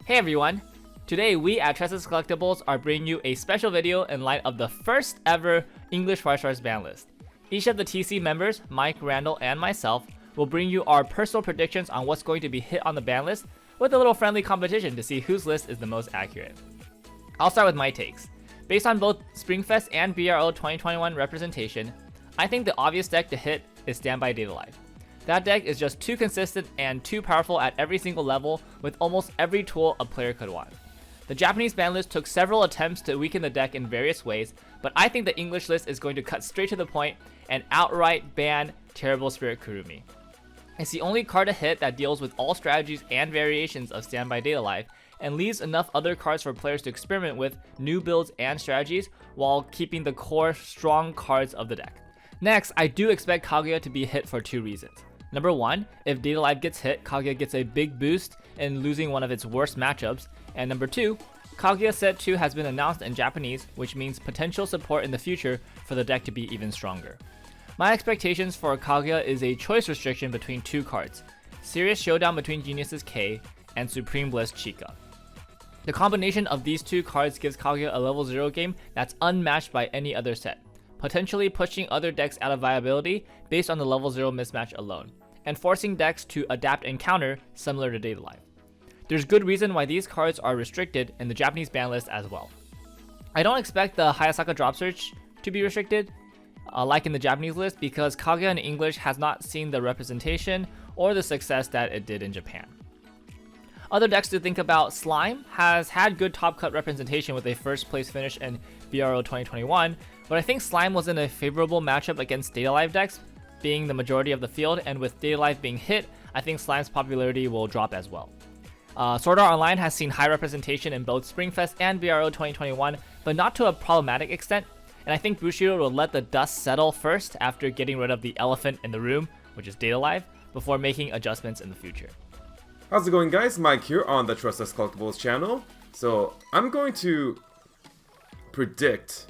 Hey everyone! Today we at Tressa's Collectibles are bringing you a special video in light of the first ever English Weiss Schwarz ban list. Each of the TC members, Mike, Randall, and myself, will bring you our personal predictions on what's going to be hit on the ban list with a little friendly competition to see whose list is the most accurate. I'll start with my takes. Based on both Springfest and BRO 2021 representation, I think the obvious deck to hit is Standby Data Live. That deck is just too consistent and too powerful at every single level with almost every tool a player could want. The Japanese ban list took several attempts to weaken the deck in various ways, but I think the English list is going to cut straight to the point and outright ban Terrible Spirit Kurumi. It's the only card to hit that deals with all strategies and variations of Standby Data Live, and leaves enough other cards for players to experiment with new builds and strategies while keeping the core strong cards of the deck. Next, I do expect Kaguya to be hit for two reasons. Number one, if Data Live gets hit, Kaguya gets a big boost in losing one of its worst matchups. And number two, Kaguya Set 2 has been announced in Japanese, which means potential support in the future for the deck to be even stronger. My expectations for Kaguya is a choice restriction between two cards, Serious Showdown between Geniuses K and Supreme Bliss Chica. The combination of these two cards gives Kaguya a level 0 game that's unmatched by any other set, potentially pushing other decks out of viability based on the level 0 mismatch alone, and forcing decks to adapt and counter similar to Data Live. There's good reason why these cards are restricted in the Japanese ban list as well. I don't expect the Hayasaka Drop Search to be restricted, like in the Japanese list, because Kaguya in English has not seen the representation or the success that it did in Japan. Other decks to think about, Slime has had good top cut representation with a first place finish in BRO 2021, but I think Slime was in a favorable matchup against Data Live decks, being the majority of the field, and with Data Live being hit, I think Slime's popularity will drop as well. Sword Art Online has seen high representation in both Springfest and BRO 2021, but not to a problematic extent, and I think Bushido will let the dust settle first after getting rid of the elephant in the room, which is Data Live, before making adjustments in the future. How's it going, guys? Mike here on the Tressa's Collectibles channel. So I'm going to predict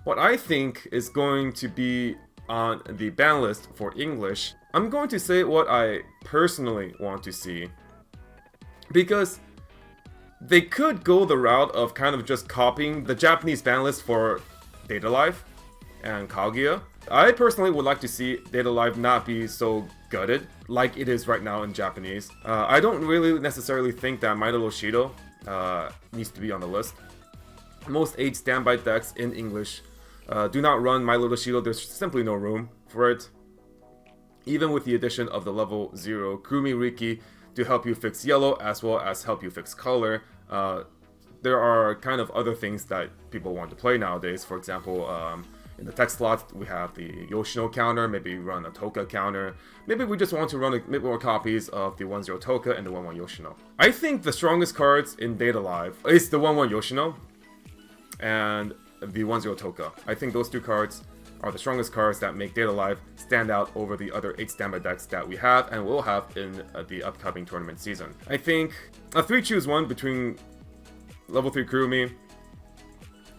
what I think is going to be on the ban list for English. I'm going to say what I personally want to see, because they could go the route of kind of just copying the Japanese ban list for Data Live and Kaguya. I personally would like to see Data Live not be so gutted like it is right now in Japanese. I don't really necessarily think that My Little Shido needs to be on the list. Most 8 standby decks in English do not run My Little Shido. There's simply no room for it. Even with the addition of the level 0 Kurumi Riki to help you fix yellow as well as help you fix color, there are kind of other things that people want to play nowadays. For example, in the tech slot, we have the Yoshino counter, maybe run a Toka counter. Maybe we just want to run a bit more copies of the 1-0 Toka and the 1-1 Yoshino. I think the strongest cards in Data Live is the 1-1 Yoshino and the 1-0 Toka. I think those two cards are the strongest cards that make Data Live stand out over the other 8 standby decks that we have and will have in the upcoming tournament season. I think a 3-choose-1 between level 3 Kurumi,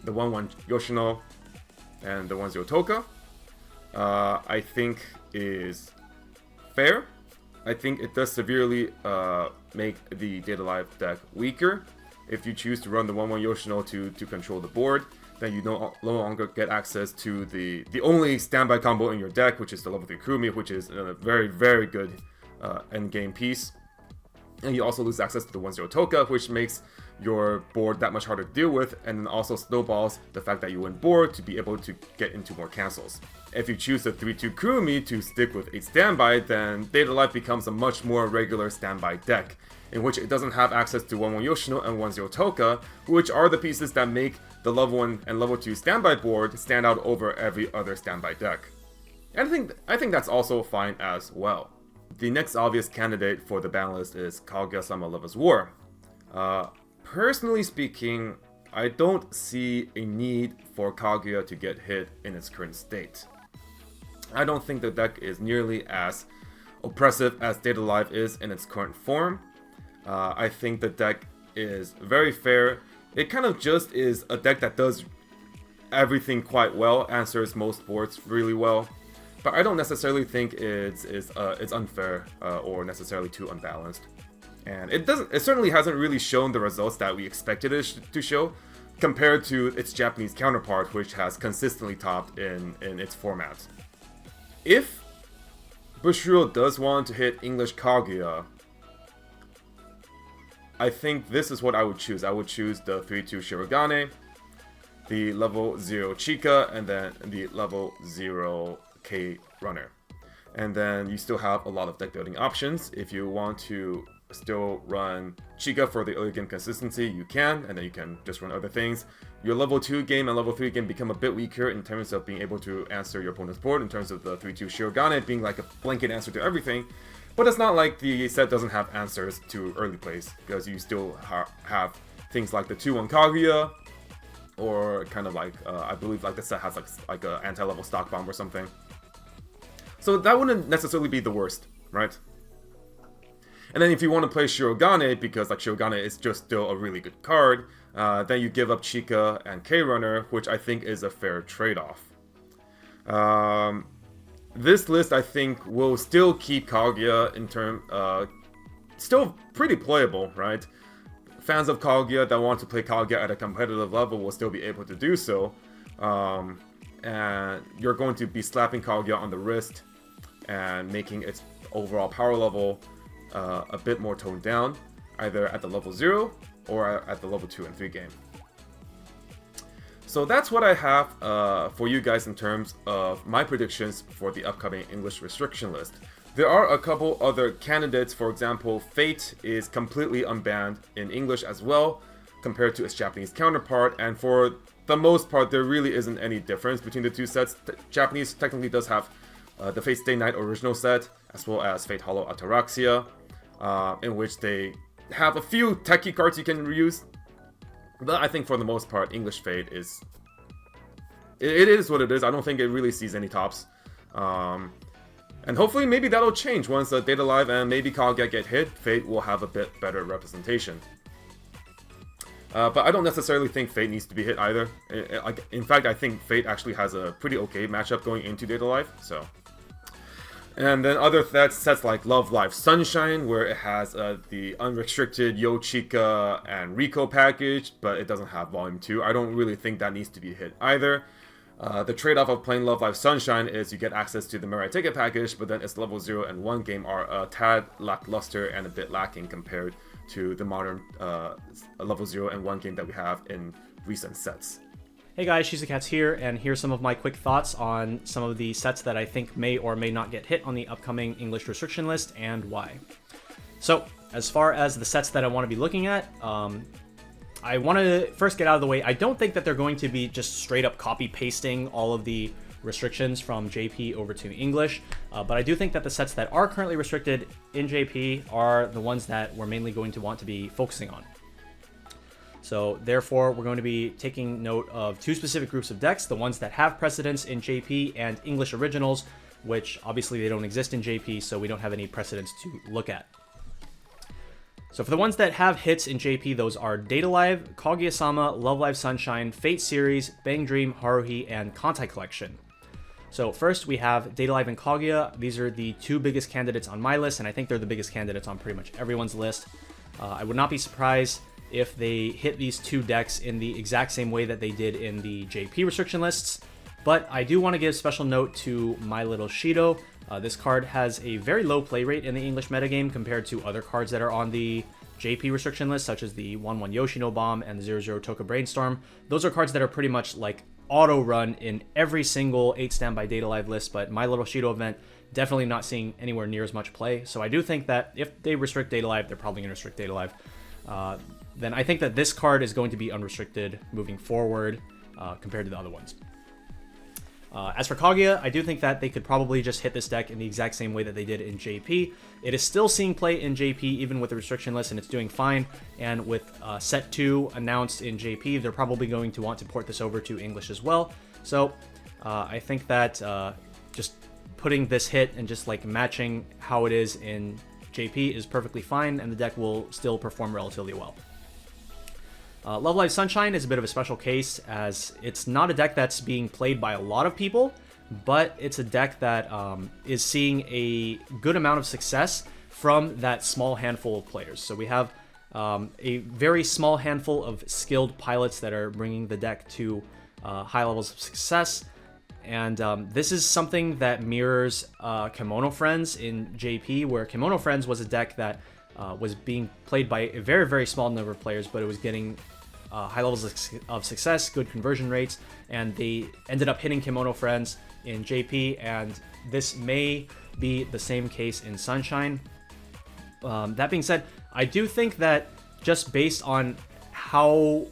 the 1-1 Yoshino, and the 1-0 Toka, I think is fair. I think it does severely make the Data Live deck weaker. If you choose to run the 1-1 Yoshino to control the board, then you no longer get access to the only standby combo in your deck, which is the level 3 Kurumi, which is a very, very good endgame piece. And you also lose access to the 1-0 Toka, which makes your board that much harder to deal with, and then also snowballs the fact that you win board to be able to get into more cancels. If you choose the 3-2 Kurumi to stick with 8 standby, then Data Live becomes a much more regular standby deck, in which it doesn't have access to 1-1 Yoshino and 1-0 Toka, which are the pieces that make the level 1 and level 2 standby board stand out over every other standby deck. And I think that's also fine as well. The next obvious candidate for the ban list is Kaguya-sama Love is War. Personally speaking, I don't see a need for Kaguya to get hit in its current state. I don't think the deck is nearly as oppressive as Data Live is in its current form. I think the deck is very fair. It kind of just is a deck that does everything quite well, answers most boards really well. But I don't necessarily think it's unfair or necessarily too unbalanced. And it certainly hasn't really shown the results that we expected it to show, compared to its Japanese counterpart, which has consistently topped in its format. If Bushiroad does want to hit English Kaguya, I think this is what I would choose. I would choose the 3-2 Shirogane, the level 0 Chika, and then the level 0 K Runner. And then you still have a lot of deck building options. If you want to still run Chika for the early game consistency, you can, and then you can just run other things. Your level 2 game and level 3 game become a bit weaker in terms of being able to answer your opponent's board, in terms of the 3-2 Shirogane being like a blanket answer to everything. But it's not like the set doesn't have answers to early plays, because you still have things like the 2-1 Kaguya, or kind of like, I believe like the set has like a anti-level stock bomb or something. So that wouldn't necessarily be the worst, right? And then if you want to play Shirogane, because like Shirogane is just still a really good card, then you give up Chika and K-Runner, which I think is a fair trade-off. This list, I think, will still keep Kaguya still pretty playable, right? Fans of Kaguya that want to play Kaguya at a competitive level will still be able to do so. And you're going to be slapping Kaguya on the wrist and making its overall power level a bit more toned down, either at the level 0 or at the level 2 and 3 game. So that's what I have for you guys in terms of my predictions for the upcoming English restriction list. There are a couple other candidates. For example, Fate is completely unbanned in English as well, compared to its Japanese counterpart, and for the most part, there really isn't any difference between the two sets. Japanese technically does have the Fate Stay Night original set, as well as Fate Hollow Ataraxia, in which they have a few techie cards you can reuse. But I think for the most part, English Fate is... It is what it is. I don't think it really sees any tops. And hopefully maybe that'll change once Data Live and maybe Kaguya get hit. Fate will have a bit better representation. But I don't necessarily think Fate needs to be hit either. In fact, I think Fate actually has a pretty okay matchup going into Data Live, so... And then other sets like Love Live Sunshine, where it has the unrestricted Yo Chica and Rico package, but it doesn't have Volume 2. I don't really think that needs to be hit either. The trade-off of playing Love Live Sunshine is you get access to the Mirai Ticket package, but then its level 0 and 1 game are a tad lackluster and a bit lacking compared to the modern level 0 and 1 game that we have in recent sets. Hey guys, ShizuCats here, and here's some of my quick thoughts on some of the sets that I think may or may not get hit on the upcoming English restriction list, and why. So, as far as the sets that I want to be looking at, I want to first get out of the way. I don't think that they're going to be just straight up copy-pasting all of the restrictions from JP over to English, but I do think that the sets that are currently restricted in JP are the ones that we're mainly going to want to be focusing on. So therefore, we're going to be taking note of two specific groups of decks, the ones that have precedence in JP and English originals, which obviously they don't exist in JP, so we don't have any precedence to look at. So for the ones that have hits in JP, those are Data Live, Kaguya-sama, Love Live Sunshine, Fate Series, Bang Dream, Haruhi, and Kantai Collection. So first we have Data Live and Kaguya. These are the two biggest candidates on my list, and I think they're the biggest candidates on pretty much everyone's list. I would not be surprised if they hit these two decks in the exact same way that they did in the JP restriction lists, but I do want to give special note to My Little Shido. This card has a very low play rate in the English metagame compared to other cards that are on the JP restriction list, such as the 1-1 Yoshino Bomb and the 0-0 Toka Brainstorm. Those are cards that are pretty much like auto-run in every single 8 Standby Data Live list, but My Little Shido event definitely not seeing anywhere near as much play. So I do think that if they restrict Data Live, they're probably going to restrict Data Live. Then I think that this card is going to be unrestricted moving forward compared to the other ones. As for Kaguya, I do think that they could probably just hit this deck in the exact same way that they did in JP. It is still seeing play in JP even with the restriction list, and it's doing fine. And with set 2 announced in JP, they're probably going to want to port this over to English as well. So I think that just putting this hit and just like matching how it is in JP is perfectly fine, and the deck will still perform relatively well. Love Live Sunshine is a bit of a special case, as it's not a deck that's being played by a lot of people, but it's a deck that is seeing a good amount of success from that small handful of players. So we have a very small handful of skilled pilots that are bringing the deck to high levels of success. And this is something that mirrors Kimono Friends in JP, where Kimono Friends was a deck that was being played by a very, very small number of players, but it was getting high levels of success, good conversion rates, and they ended up hitting Kimono Friends in JP, and this may be the same case in Sunshine. That being said, I do think that just based on how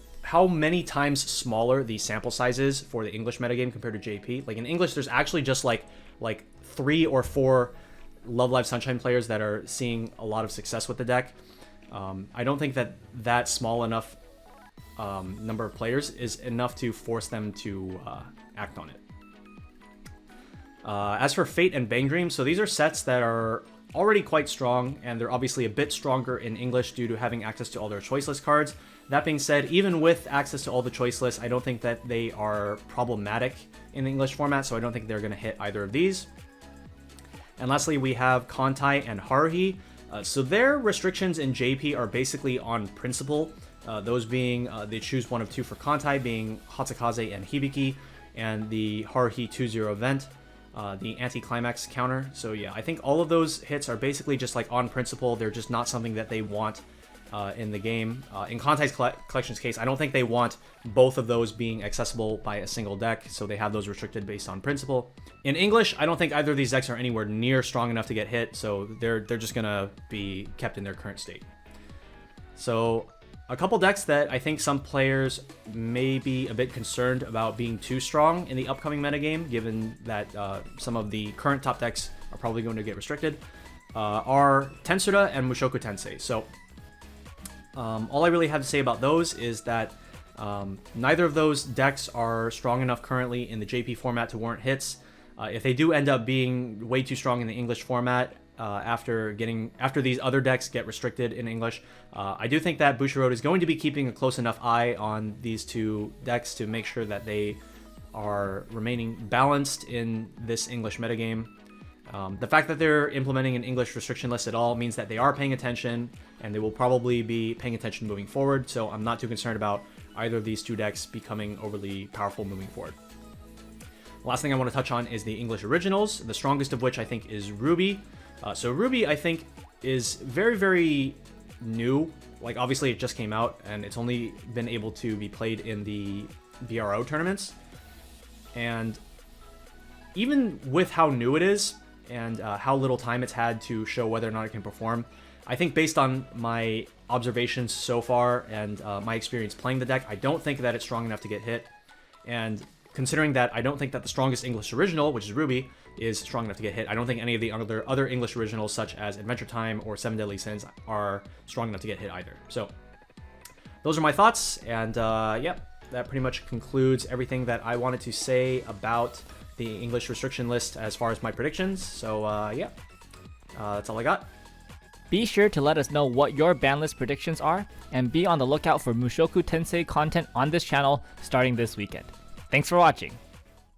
many times smaller the sample size is for the English metagame compared to JP, like in English, there's actually just like 3 or 4 Love Live Sunshine players that are seeing a lot of success with the deck. I don't think that small enough number of players is enough to force them to act on it. As for Fate and Bang Dream, so these are sets that are already quite strong, and they're obviously a bit stronger in English due to having access to all their choice list cards. That being said, even with access to all the choice lists, I don't think that they are problematic in the English format, so I don't think they're going to hit either of these. And lastly, we have Kontai and Haruhi. So their restrictions in JP are basically on principle, those being they choose one of 2 for Kontai, being Hatsakaze and Hibiki, and the Haruhi 2-0 event, the anti-climax counter. So yeah, I think all of those hits are basically just like on principle. They're just not something that they want in the game. In Kontai's collection's case, I don't think they want both of those being accessible by a single deck, so they have those restricted based on principle. In English, I don't think either of these decks are anywhere near strong enough to get hit, so they're just gonna be kept in their current state. So a couple decks that I think some players may be a bit concerned about being too strong in the upcoming metagame, given that some of the current top decks are probably going to get restricted, are Tensura and Mushoku Tensei. So all I really have to say about those is that neither of those decks are strong enough currently in the JP format to warrant hits. If they do end up being way too strong in the English format, after these other decks get restricted in English, I do think that Bushiroad is going to be keeping a close enough eye on these 2 decks to make sure that they are remaining balanced in this English metagame. The fact that they're implementing an English restriction list at all means that they are paying attention, and they will probably be paying attention moving forward, so I'm not too concerned about either of these 2 decks becoming overly powerful moving forward. The last thing I want to touch on is the English originals, the strongest of which I think is Ruby. So Ruby, I think, is very, very new. Like, obviously it just came out, and it's only been able to be played in the BRO tournaments. And even with how new it is, and how little time it's had to show whether or not it can perform, I think based on my observations so far and my experience playing the deck, I don't think that it's strong enough to get hit. And considering that I don't think that the strongest English original, which is Ruby, is strong enough to get hit, I don't think any of the other English originals, such as Adventure Time or 7 Deadly Sins, are strong enough to get hit either. So those are my thoughts, and yep, that pretty much concludes everything that I wanted to say about the English restriction list as far as my predictions. So yeah, that's all I got. Be sure to let us know what your Banlist predictions are, and be on the lookout for Mushoku Tensei content on this channel starting this weekend. Thanks for watching.